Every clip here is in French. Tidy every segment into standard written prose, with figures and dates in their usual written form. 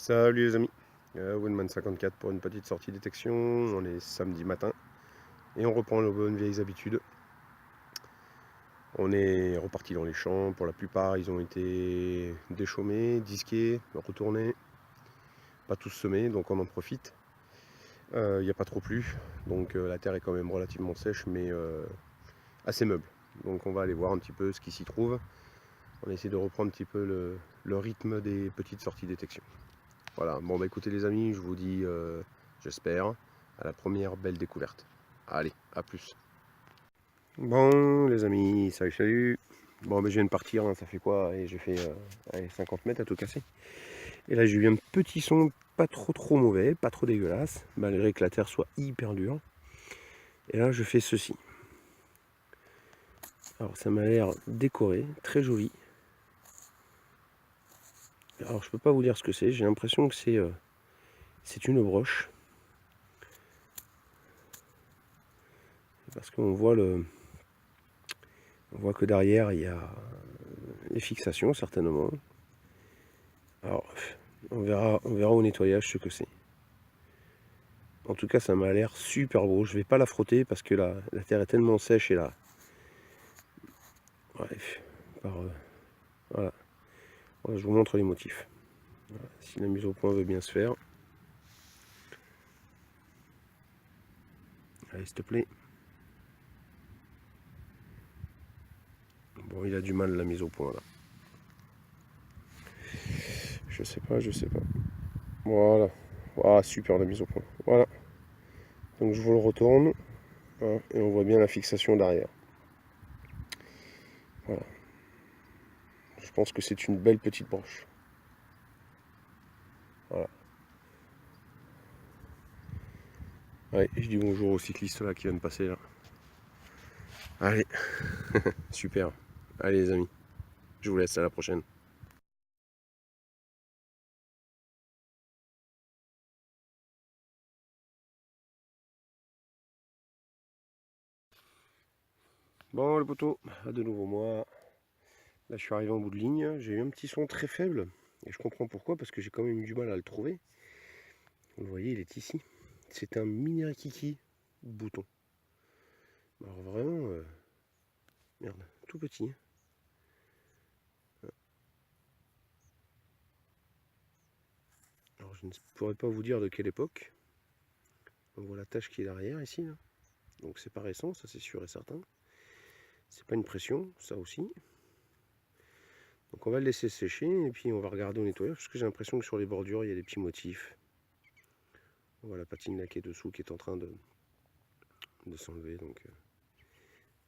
Salut les amis, Winman54 pour une petite sortie détection. On est samedi matin et on reprend nos bonnes vieilles habitudes. On est reparti dans les champs. Pour la plupart, ils ont été déchaumés, disqués, retournés, pas tous semés, donc on en profite. Il n'y a pas trop plu, donc la terre est quand même relativement sèche, mais assez meuble. Donc on va aller voir un petit peu ce qui s'y trouve. On essaie de reprendre un petit peu le rythme des petites sorties détection. Voilà, bon bah écoutez les amis, je vous dis, j'espère, à la première belle découverte. Allez, à plus. Bon les amis, salut. Bon bah je viens de partir, hein, ça fait quoi? Et j'ai fait allez, 50 mètres à tout casser. Et là j'ai eu un petit son pas trop mauvais, pas trop dégueulasse, malgré que la terre soit hyper dure. Et là je fais ceci. Alors ça m'a l'air décoré, très joli. Alors je peux pas vous dire ce que c'est, j'ai l'impression que c'est une broche. Parce qu'on voit on voit que derrière il y a les fixations certainement. Alors on verra au nettoyage ce que c'est. En tout cas ça m'a l'air super beau. Je vais pas la frotter parce que la terre est tellement sèche et là. Bref, voilà. Voilà, je vous montre les motifs. Voilà. Si la mise au point veut bien se faire. Allez s'il te plaît. Bon il a du mal la mise au point là. Je sais pas. Voilà. Ah, super la mise au point. Voilà. Donc je vous le retourne. Hein, et on voit bien la fixation derrière. Voilà. Je pense que c'est une belle petite branche. Voilà. Ouais, je dis bonjour aux cyclistes là qui viennent passer là. Allez, super. Allez les amis, je vous laisse à la prochaine. Bon le poteau, de nouveau moi. Là je suis arrivé en bout de ligne, j'ai eu un petit son très faible. Et je comprends pourquoi, parce que j'ai quand même eu du mal à le trouver. Vous le voyez, il est ici. C'est un mini rikiki bouton. Alors vraiment, merde, tout petit. Alors je ne pourrais pas vous dire de quelle époque. On voit la tache qui est derrière ici. Là. Donc c'est pas récent, ça c'est sûr et certain. C'est pas une pression, ça aussi. Donc on va le laisser sécher et puis on va regarder au nettoyage parce que j'ai l'impression que sur les bordures il y a des petits motifs. On voit la patine là qui est dessous qui est en train de s'enlever, donc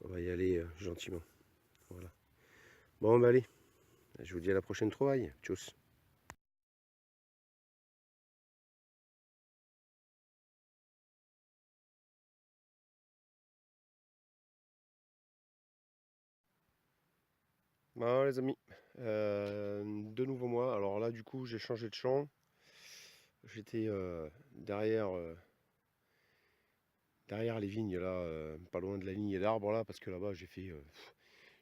on va y aller gentiment. Voilà. Bon bah allez, je vous dis à la prochaine trouvaille. Tchuss. Bon les amis, de nouveau moi. Alors là du coup j'ai changé de champ. J'étais derrière les vignes là, pas loin de la ligne d'arbres là, parce que là-bas j'ai fait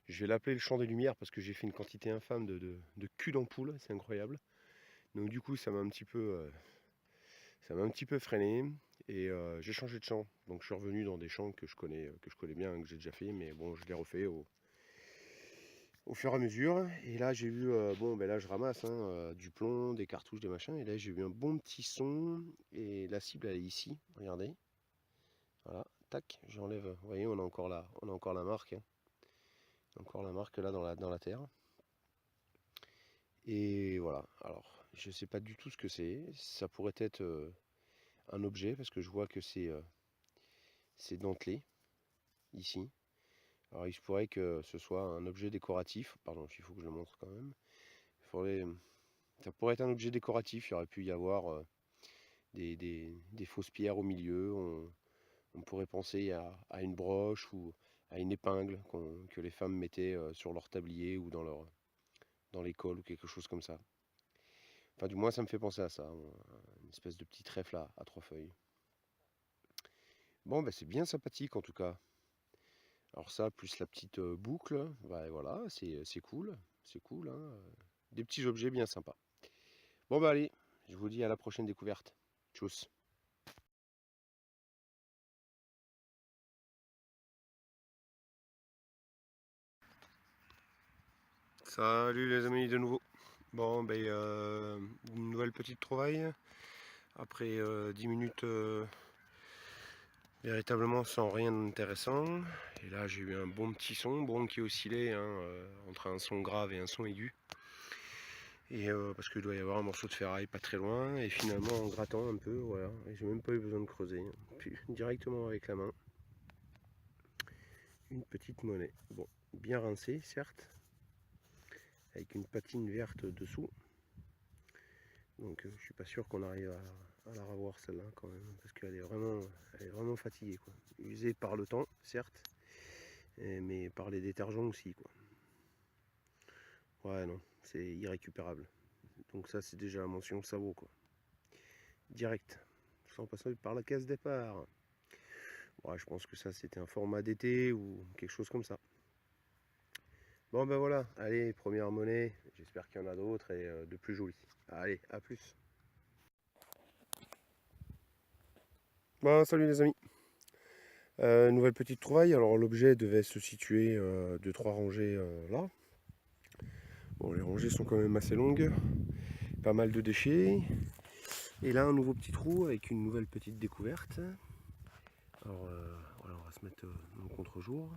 je vais l'appeler le champ des lumières parce que j'ai fait une quantité infâme de cul d'ampoule, c'est incroyable. Donc du coup ça m'a un petit peu freiné et j'ai changé de champ. Donc je suis revenu dans des champs que je connais bien, hein, que j'ai déjà fait, mais bon je les refais au fur et à mesure. Et là j'ai eu, bon ben là je ramasse hein, du plomb, des cartouches, des machins, et là j'ai eu un bon petit son et la cible elle est ici, regardez. Voilà, tac, j'enlève, vous voyez on a encore la marque, hein. Encore la marque là dans la terre. Et voilà, alors je sais pas du tout ce que c'est. Ça pourrait être un objet parce que je vois que c'est dentelé ici. Alors il se pourrait que ce soit un objet décoratif. Pardon, il faut que je le montre quand même. Ça pourrait être un objet décoratif. Il aurait pu y avoir des fausses pierres au milieu. On pourrait penser à une broche ou à une épingle que les femmes mettaient sur leur tablier ou dans l'école ou quelque chose comme ça. Enfin, du moins, ça me fait penser à ça. Une espèce de petit trèfle à trois feuilles. Bon, bah, c'est bien sympathique en tout cas. Alors ça, plus la petite boucle, bah, voilà, c'est cool. C'est cool, hein. Des petits objets bien sympas. Bon, bah allez, Je vous dis à la prochaine découverte. Tchuss. Salut les amis de nouveau. Bon, ben, une nouvelle petite trouvaille. Après 10 minutes véritablement sans rien d'intéressant. Et là j'ai eu un bon petit son, bon qui oscillait entre un son grave et un son aigu. Et parce qu'il doit y avoir un morceau de ferraille pas très loin. Et finalement en grattant un peu, voilà, j'ai même pas eu besoin de creuser. Puis directement avec la main. Une petite monnaie. Bon, bien rincée certes. Avec une patine verte dessous. Donc je suis pas sûr qu'on arrive à la revoir celle-là quand même. Parce qu'elle est vraiment fatiguée quoi. Usée par le temps, certes. Mais par les détergents aussi quoi. Ouais non, c'est irrécupérable. Donc ça c'est déjà la mention ça vaut quoi. Direct, sans passer par la case départ. Ouais, je pense que ça c'était un format d'été ou quelque chose comme ça. Bon ben voilà, allez, première monnaie, j'espère qu'il y en a d'autres et de plus jolies. Allez, à plus. Bon, salut les amis. Nouvelle petite trouvaille, alors l'objet devait se situer de 3 rangées là. Bon, les rangées sont quand même assez longues, pas mal de déchets. Et là un nouveau petit trou avec une nouvelle petite découverte. Alors voilà, on va se mettre au contre-jour.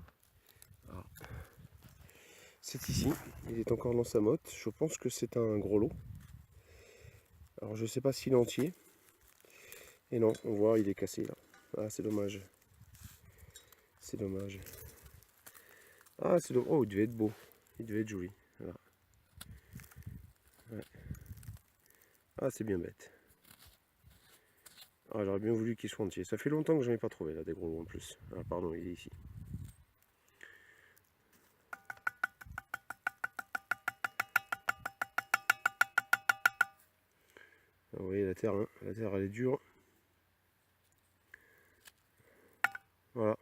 C'est ici, il est encore dans sa motte, je pense que c'est un gros lot. Alors je sais pas s'il est entier. Et non, on voit il est cassé là. Ah c'est dommage. C'est dommage. Ah c'est dommage. Oh il devait être beau. Il devait être joli. Voilà. Ouais. Ah c'est bien bête. Ah, j'aurais bien voulu qu'il soit entier. Ça fait longtemps que je n'en ai pas trouvé là des gros lots en plus. Ah pardon, il est ici. Ah, vous voyez la terre, hein, la terre elle est dure. Voilà.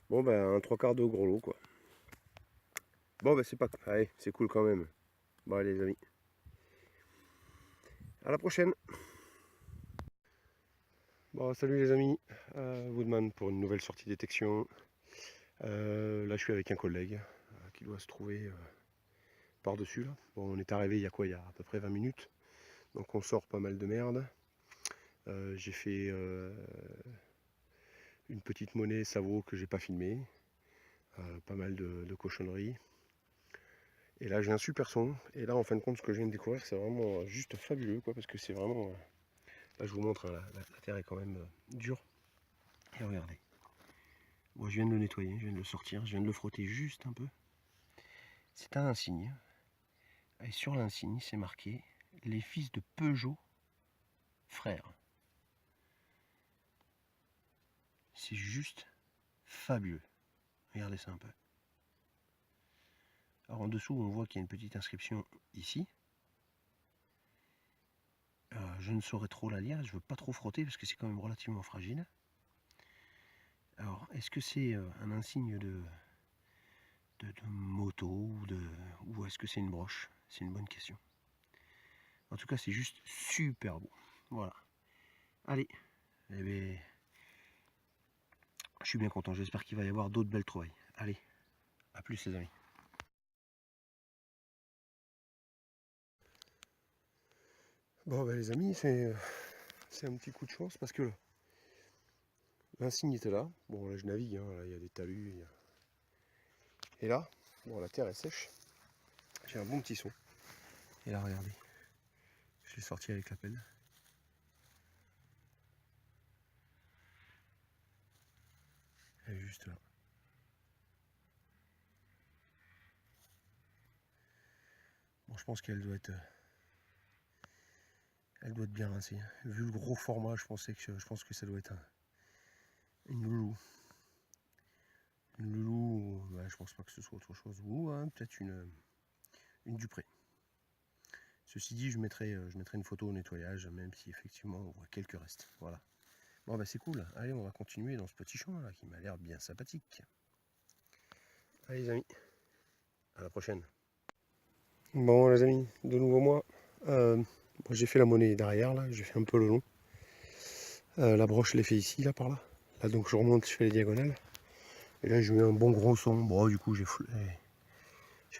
Bon ben un 3/4 de gros lot quoi. Bon ben c'est pas. Allez, c'est cool quand même. Bon allez les amis. À la prochaine. Bon salut les amis. Woodman pour une nouvelle sortie détection. Là je suis avec un collègue qui doit se trouver par-dessus là. Bon on est arrivé il y a quoi? Il y a à peu près 20 minutes. Donc on sort pas mal de merde. J'ai fait une petite monnaie Savo que j'ai pas filmé. Pas mal de cochonneries. Et là j'ai un super son. Et là en fin de compte ce que je viens de découvrir c'est vraiment juste fabuleux quoi. Parce que c'est vraiment... là je vous montre, hein, la terre est quand même dure. Et regardez. Moi je viens de le nettoyer, je viens de le sortir, je viens de le frotter juste un peu. C'est un insigne. Et sur l'insigne c'est marqué les fils de Peugeot frères. C'est juste fabuleux. Regardez ça un peu. Alors en dessous on voit qu'il y a une petite inscription ici. Je ne saurais trop la lire, je ne veux pas trop frotter parce que c'est quand même relativement fragile. Alors est-ce que c'est un insigne de moto ou est-ce que c'est une broche? C'est une bonne question. En tout cas c'est juste super beau. Voilà. Allez, eh bien, je suis bien content, j'espère qu'il va y avoir d'autres belles trouvailles. Allez, à plus les amis. Bon bah les amis, c'est un petit coup de chance parce que l'insigne était là. Bon là je navigue, hein, là il y a des talus. Et là, bon la terre est sèche. J'ai un bon petit son. Et là regardez, je l'ai sorti avec la pelle. Elle est juste là. Bon je pense qu'elle doit être... elle doit être bien rincée. Vu le gros format, je pense que ça doit être une loulou. Une loulou, ouais, je pense pas que ce soit autre chose. Ou hein, peut-être une Dupré. Ceci dit, je mettrai une photo au nettoyage, même si effectivement on voit quelques restes. Voilà. Bon bah c'est cool. Allez, on va continuer dans ce petit champ là qui m'a l'air bien sympathique. Allez les amis, à la prochaine. Bon les amis, de nouveau moi. Bon, j'ai fait la monnaie derrière, là, j'ai fait un peu le long. La broche, je l'ai fait ici, là, par là. Là, donc je remonte, je fais les diagonales. Et là, je mets un bon gros son. Bon, du coup, j'ai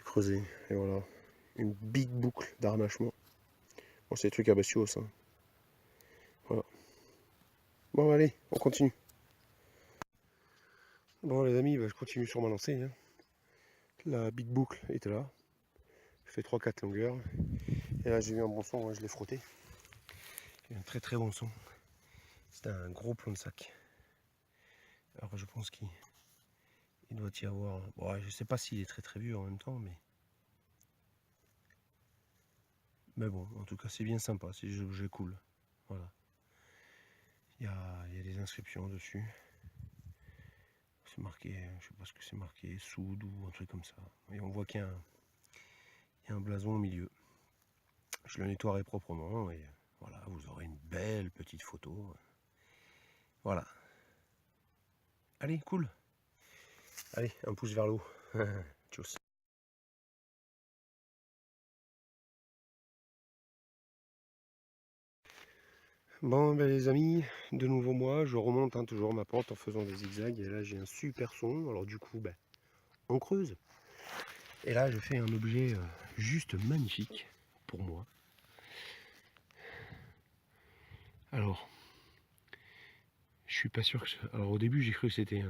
creusé. Et voilà. Une big boucle d'harnachement. Bon, c'est des trucs à bestiaux, ça. Voilà. Bon, allez, on continue. Bon, les amis, bah, je continue sur ma lancée, hein. La big boucle était là. Je fais 3-4 longueurs. Et là, j'ai eu un bon son, hein, je l'ai frotté. Un très très bon son. C'est un gros plomb de sac. Alors, je pense qu'il doit y avoir. Bon, je sais pas s'il est très très vieux en même temps, mais bon, en tout cas, c'est bien sympa. C'est des objets cool. Voilà. Il y a des inscriptions dessus. C'est marqué, je sais pas ce que c'est marqué, soude ou un truc comme ça. Et on voit qu'il y a un blason au milieu. Je le nettoierai proprement et voilà, vous aurez une belle petite photo. Voilà. Allez, cool. Allez, un pouce vers le haut. Tchuss. Bon, ben, les amis, de nouveau moi, je remonte, hein, toujours ma pente en faisant des zigzags. Et là, j'ai un super son. Alors du coup, ben, on creuse. Et là, je fais un objet juste magnifique pour moi. Alors, je suis pas sûr que... Alors au début, j'ai cru que c'était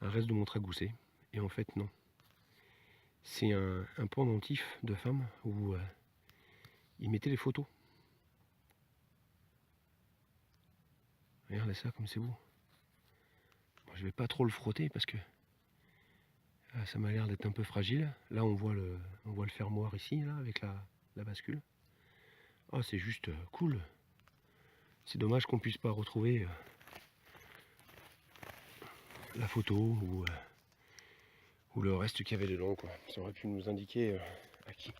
un reste de mon tragousset. Et en fait, non. C'est un pendentif de femme où il mettait les photos. Regardez ça, comme c'est beau. Bon, je vais pas trop le frotter parce que ça m'a l'air d'être un peu fragile. Là, on voit le fermoir ici, là, avec la bascule. Oh, c'est juste cool. C'est dommage qu'on puisse pas retrouver la photo ou le reste qu'il y avait dedans, quoi. Ça aurait pu nous indiquer à qui.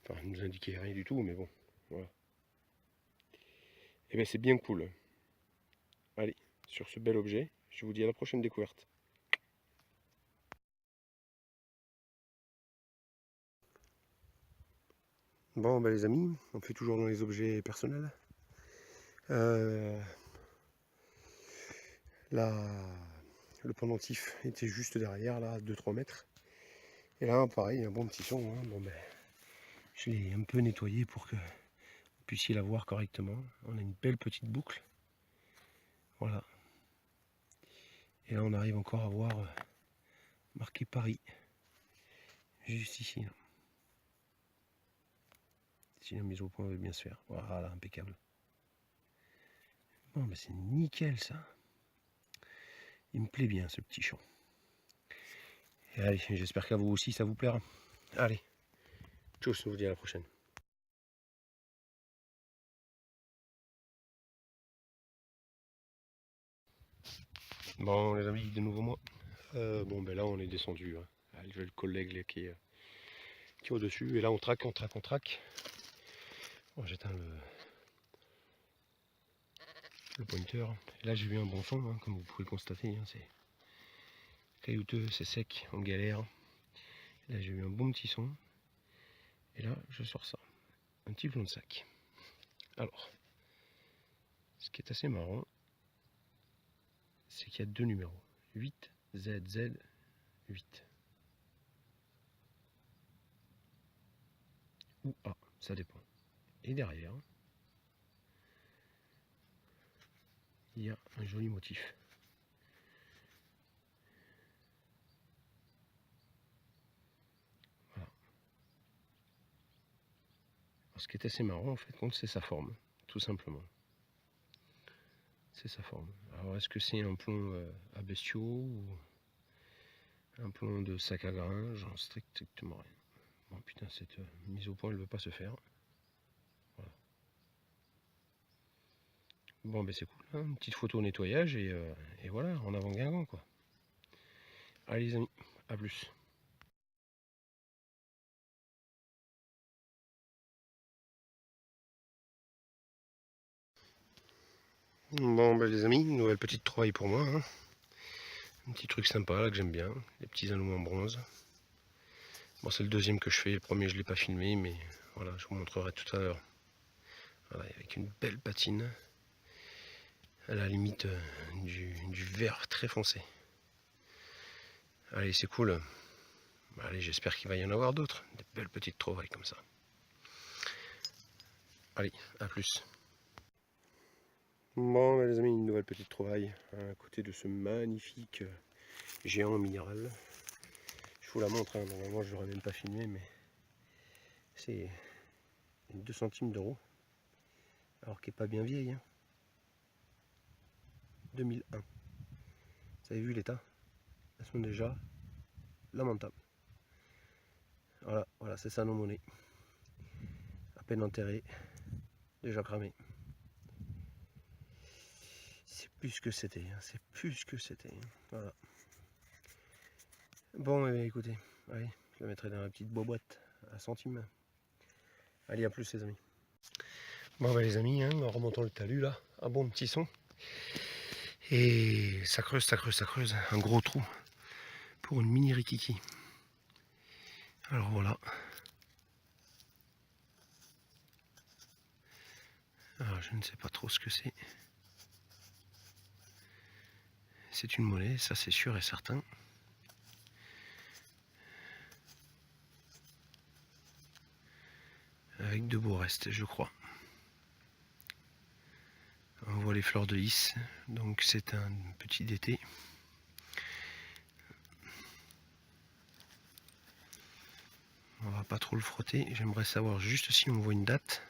Enfin, nous indiquer rien du tout, mais bon, voilà. Et bien, c'est bien cool. Allez, sur ce bel objet, je vous dis à la prochaine découverte. Bon, ben les amis, on fait toujours dans les objets personnels. Là, le pendentif était juste derrière, là, à 2-3 mètres. Et là, pareil, un bon petit son. Hein. Bon, ben, je l'ai un peu nettoyé pour que vous puissiez la voir correctement. On a une belle petite boucle. Voilà. Et là, on arrive encore à voir marqué Paris. Juste ici. Là. Si la mise au point veut bien se faire. Voilà, impeccable. Bon, ben c'est nickel ça. Il me plaît bien ce petit champ. Et allez, j'espère qu'à vous aussi ça vous plaira. Allez, tchuss, je vous dis à la prochaine. Bon les amis, de nouveau moi. Bon ben là on est descendu. Hein. J'ai le collègue là, qui est au-dessus. Et là on traque, on traque, on traque. Bon, j'éteins le pointer. Et là j'ai eu un bon son, hein, comme vous pouvez le constater. Hein, c'est caillouteux, c'est sec, on galère. Là j'ai eu un bon petit son. Et là je sors ça. Un petit plomb de sac. Alors, ce qui est assez marrant, c'est qu'il y a deux numéros. 8 ZZ 8. Ou A, ça dépend. Et derrière, il y a un joli motif. Voilà. Alors, ce qui est assez marrant, en fait, c'est sa forme, tout simplement. C'est sa forme. Alors, est-ce que c'est un plomb à bestiaux ou un plomb de sac à grains? J'en sais strictement rien. Bon, putain, cette mise au point, elle ne veut pas se faire. Voilà. Bon, ben c'est cool, hein, une petite photo au nettoyage et voilà, en avant Guingamp, quoi. Allez, les amis, à plus. Bon, ben les amis, une nouvelle petite trouvaille pour moi. Hein. Un petit truc sympa là que j'aime bien, les petits anneaux en bronze. Bon, c'est le deuxième que je fais, le premier je ne l'ai pas filmé, mais voilà, je vous montrerai tout à l'heure. Voilà, avec une belle patine. À la limite du vert très foncé. Allez, c'est cool. Allez, j'espère qu'il va y en avoir d'autres. Des belles petites trouvailles comme ça. Allez, à plus. Bon, les amis, une nouvelle petite trouvaille à côté de ce magnifique géant minéral. Je vous la montre, hein. Normalement je l'aurais même pas filmé, mais c'est 2 centimes d'euros. Alors qu'elle n'est pas bien vieille. Hein. 2001. Vous avez vu l'état? Elles sont déjà lamentables. Voilà, voilà, c'est ça nos monnaies. À peine enterrées, déjà cramées. C'est plus ce que c'était, hein. C'est plus ce que c'était. Hein. Voilà. Bon, écoutez, allez, je la mettrai dans la petite boîte à centimes. Allez, à plus les amis. Bon, les amis, hein, remontons le talus là, un bon petit son. Et ça creuse, ça creuse, ça creuse. Un gros trou pour une mini rikiki. Alors voilà. Alors, je ne sais pas trop ce que c'est. C'est une monnaie, ça c'est sûr et certain. Avec de beaux restes, je crois. On voit les fleurs de lys, donc c'est un petit d'été. On va pas trop le frotter. J'aimerais savoir juste si on voit une date.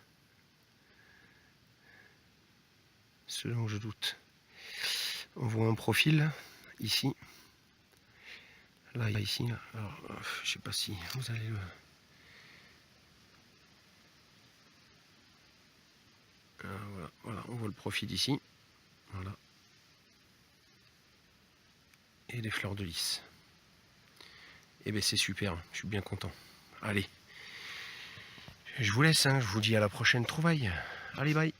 Ce dont je doute. On voit un profil ici. Là, ici. Là. Alors, je sais pas si vous allez le... Voilà, voilà, on voit le profil ici. Voilà. Et les fleurs de lys. Et bien c'est super, je suis bien content. Allez. Je vous laisse, hein, je vous dis à la prochaine trouvaille. Allez, bye.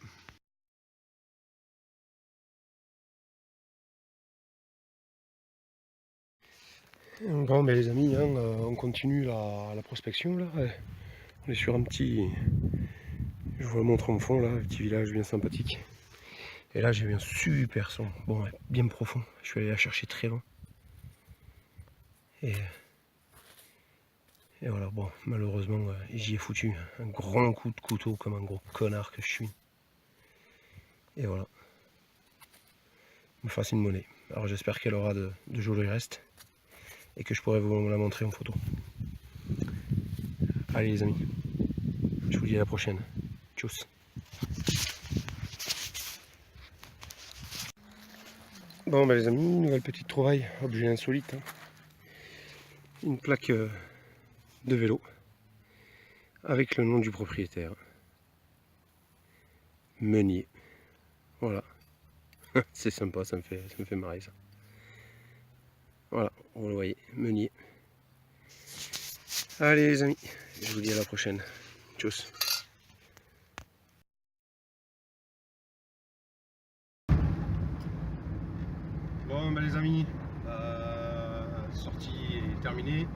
Bon, ben les amis, hein, on continue la prospection là. On est sur un petit... Je vous le montre en fond là, un petit village bien sympathique. Et là j'ai vu un super son, bon, bien profond. Je suis allé la chercher très loin. Et voilà, bon, malheureusement j'y ai foutu un grand coup de couteau comme un gros connard que je suis. Et voilà. Me fasse une monnaie. Alors j'espère qu'elle aura de jolis restes et que je pourrai vous la montrer en photo. Allez les amis, je vous dis à la prochaine. Tchuss. Bon ben les amis, nouvelle petite trouvaille, objet insolite. Hein. Une plaque de vélo avec le nom du propriétaire. Meunier. Voilà. C'est sympa, ça me fait marrer ça. Voilà, vous le voyez, Meunier. Allez les amis, je vous dis à la prochaine. Tchuss. Bon ben les amis, la sortie est terminée.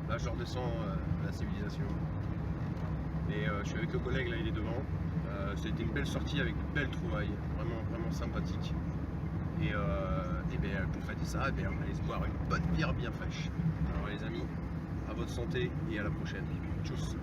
Là je redescends la civilisation. Et je suis avec le collègue, là il est devant. C'était une belle sortie avec de belles trouvailles, vraiment sympathique. Et bien, pour fêter ça, bien, on va aller se boire une bonne bière bien fraîche. Alors les amis, à votre santé et à la prochaine. Tchuss.